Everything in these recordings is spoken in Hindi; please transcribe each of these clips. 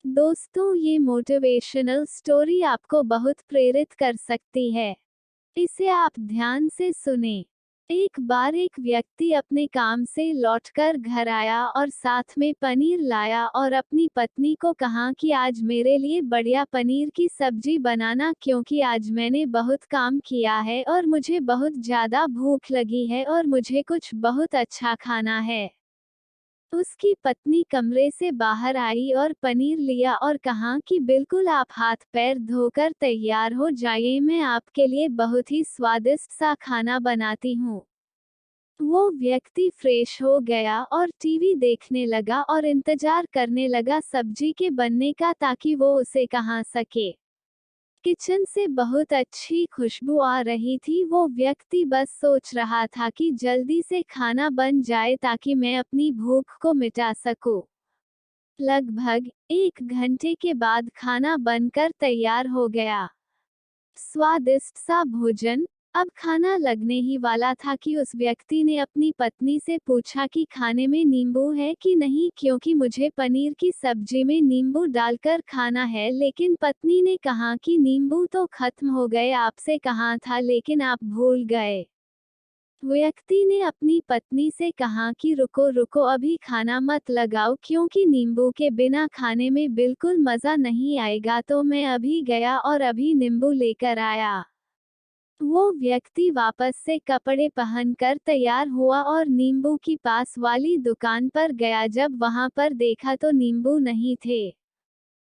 दोस्तों, ये मोटिवेशनल स्टोरी आपको बहुत प्रेरित कर सकती है। इसे आप ध्यान से सुने। एक बार एक व्यक्ति अपने काम से लौटकर घर आया और साथ में पनीर लाया और अपनी पत्नी को कहा कि आज मेरे लिए बढ़िया पनीर की सब्जी बनाना, क्योंकि आज मैंने बहुत काम किया है और मुझे बहुत ज़्यादा भूख लगी है और मुझे कुछ बहुत अच्छा खाना है। उसकी पत्नी कमरे से बाहर आई और पनीर लिया और कहा कि बिल्कुल, आप हाथ पैर धोकर तैयार हो जाइए, मैं आपके लिए बहुत ही स्वादिष्ट सा खाना बनाती हूँ। वो व्यक्ति फ्रेश हो गया और टीवी देखने लगा और इंतजार करने लगा सब्जी के बनने का, ताकि वो उसे कहा सके। किचन से बहुत अच्छी खुशबू आ रही थी। वो व्यक्ति बस सोच रहा था कि जल्दी से खाना बन जाए ताकि मैं अपनी भूख को मिटा सकूं। लगभग 1 घंटे के बाद खाना बनकर तैयार हो गया। स्वादिष्ट सा भोजन। अब खाना लगने ही वाला था कि उस व्यक्ति ने अपनी पत्नी से पूछा कि खाने में नींबू है कि नहीं, क्योंकि मुझे पनीर की सब्जी में नींबू डालकर खाना है। लेकिन पत्नी ने कहा कि नींबू तो खत्म हो गए, आपसे कहा था लेकिन आप भूल गए। व्यक्ति ने अपनी पत्नी से कहा कि रुको रुको, अभी खाना मत लगाओ, क्योंकि नींबू के बिना खाने में बिल्कुल मज़ा नहीं आएगा। तो मैं अभी गया और अभी नींबू लेकर आया। वो व्यक्ति वापस से कपड़े पहनकर तैयार हुआ और नींबू की पास वाली दुकान पर गया। जब वहां पर देखा तो नींबू नहीं थे।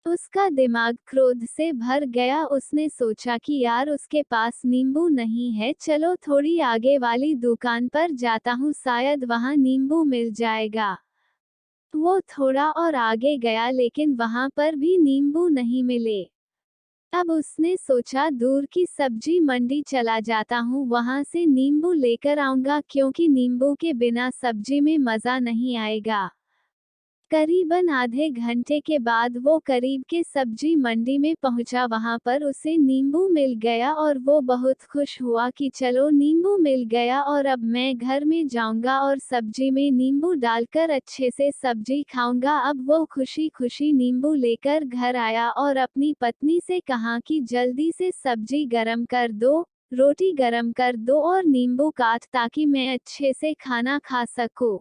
उसका दिमाग क्रोध से भर गया। उसने सोचा कि यार, उसके पास नींबू नहीं है, चलो थोड़ी आगे वाली दुकान पर जाता हूँ, शायद वहां नींबू मिल जाएगा। वो थोड़ा और आगे गया, लेकिन वहां पर भी नींबू नहीं मिले। अब उसने सोचा, दूर की सब्जी मंडी चला जाता हूँ, वहां से नींबू लेकर आऊंगा, क्योंकि नींबू के बिना सब्जी में मज़ा नहीं आएगा। करीबन आधे घंटे के बाद वो करीब के सब्जी मंडी में पहुंचा। वहां पर उसे नींबू मिल गया और वो बहुत खुश हुआ कि चलो, नींबू मिल गया और अब मैं घर में जाऊंगा और सब्जी में नींबू डालकर अच्छे से सब्जी खाऊंगा। अब वो खुशी खुशी नींबू लेकर घर आया और अपनी पत्नी से कहा कि जल्दी से सब्जी गरम कर दो, रोटी गरम कर दो और नींबू काट, ताकि मैं अच्छे से खाना खा सकूं।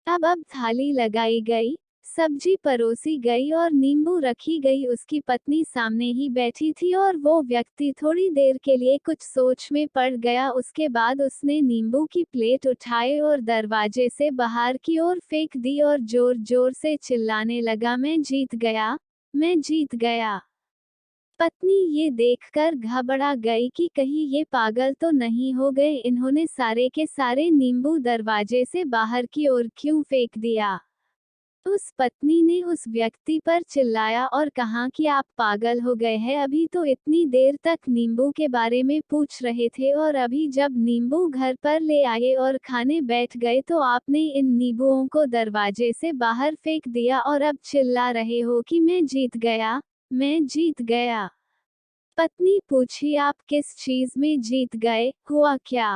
अब थाली लगाई गई, सब्जी परोसी गई और नींबू रखी गई। उसकी पत्नी सामने ही बैठी थी और वो व्यक्ति थोड़ी देर के लिए कुछ सोच में पड़ गया। उसके बाद उसने नींबू की प्लेट उठाई और दरवाजे से बाहर की ओर फेंक दी और जोर जोर से चिल्लाने लगा, मैं जीत गया, मैं जीत गया। पत्नी ये देखकर घबरा गई कि कहीं ये पागल तो नहीं हो गए, इन्होंने सारे के सारे नींबू दरवाजे से बाहर की ओर क्यों फेंक दिया। उस पत्नी ने उस व्यक्ति पर चिल्लाया और कहा कि आप पागल हो गए हैं, अभी तो इतनी देर तक नींबू के बारे में पूछ रहे थे और अभी जब नींबू घर पर ले आए और खाने बैठ गए तो आपने इन नींबुओं को दरवाजे से बाहर फेंक दिया और अब चिल्ला रहे हो कि मैं जीत गया, मैं जीत गया। पत्नी पूछी, आप किस चीज में जीत गए, हुआ क्या।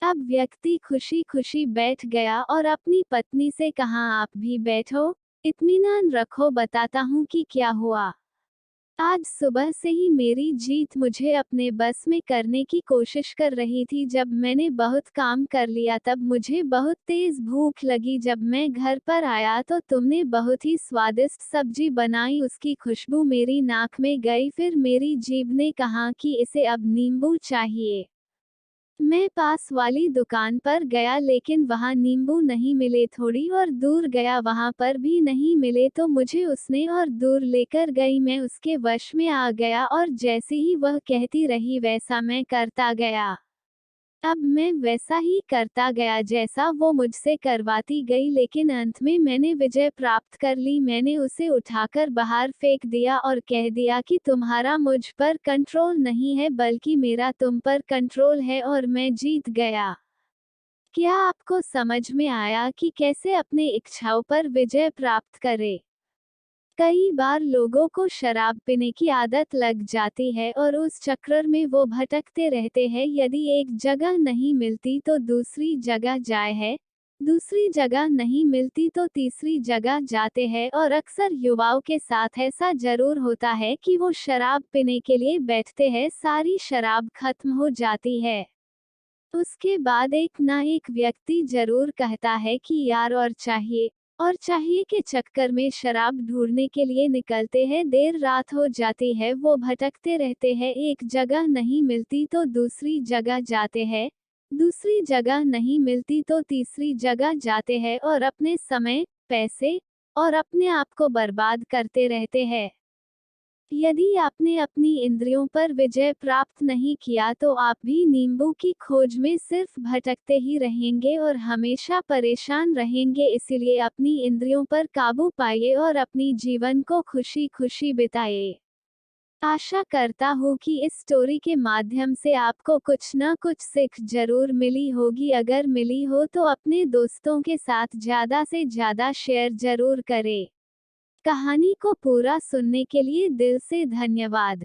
अब व्यक्ति खुशी खुशी बैठ गया और अपनी पत्नी से कहा, आप भी बैठो, इत्मीनान रखो, बताता हूँ कि क्या हुआ। आज सुबह से ही मेरी जीत मुझे अपने बस में करने की कोशिश कर रही थी। जब मैंने बहुत काम कर लिया तब मुझे बहुत तेज भूख लगी। जब मैं घर पर आया तो तुमने बहुत ही स्वादिष्ट सब्जी बनाई, उसकी खुशबू मेरी नाक में गई। फिर मेरी जीभ ने कहा कि इसे अब नींबू चाहिए। मैं पास वाली दुकान पर गया, लेकिन वहां नींबू नहीं मिले। थोड़ी और दूर गया, वहां पर भी नहीं मिले। तो मुझे उसने और दूर लेकर गई। मैं उसके वश में आ गया और जैसे ही वह कहती रही वैसा मैं करता गया। अब मैं वैसा ही करता गया जैसा वो मुझसे करवाती गई, लेकिन अंत में मैंने विजय प्राप्त कर ली। मैंने उसे उठाकर बाहर फेंक दिया और कह दिया कि तुम्हारा मुझ पर कंट्रोल नहीं है, बल्कि मेरा तुम पर कंट्रोल है और मैं जीत गया। क्या आपको समझ में आया कि कैसे अपने इच्छाओं पर विजय प्राप्त करें? कई बार लोगों को शराब पीने की आदत लग जाती है और उस चक्कर में वो भटकते रहते हैं। यदि एक जगह नहीं मिलती तो दूसरी जगह जाए है, दूसरी जगह नहीं मिलती तो तीसरी जगह जाते हैं और अक्सर युवाओं के साथ ऐसा जरूर होता है कि वो शराब पीने के लिए बैठते हैं, सारी शराब खत्म हो जाती है। उसके बाद एक ना एक व्यक्ति जरूर कहता है कि यार और चाहिए के चक्कर में शराब ढूंढने के लिए निकलते हैं, देर रात हो जाती है, वो भटकते रहते हैं, एक जगह नहीं मिलती तो दूसरी जगह जाते हैं, दूसरी जगह नहीं मिलती तो तीसरी जगह जाते हैं और अपने समय, पैसे और अपने आप को बर्बाद करते रहते हैं। यदि आपने अपनी इंद्रियों पर विजय प्राप्त नहीं किया तो आप भी नींबू की खोज में सिर्फ भटकते ही रहेंगे और हमेशा परेशान रहेंगे। इसीलिए अपनी इंद्रियों पर काबू पाइए और अपनी जीवन को खुशी खुशी बिताइए। आशा करता हूँ कि इस स्टोरी के माध्यम से आपको कुछ न कुछ सीख जरूर मिली होगी। अगर मिली हो तो अपने दोस्तों के साथ ज़्यादा से ज़्यादा शेयर जरूर करें। कहानी को पूरा सुनने के लिए दिल से धन्यवाद।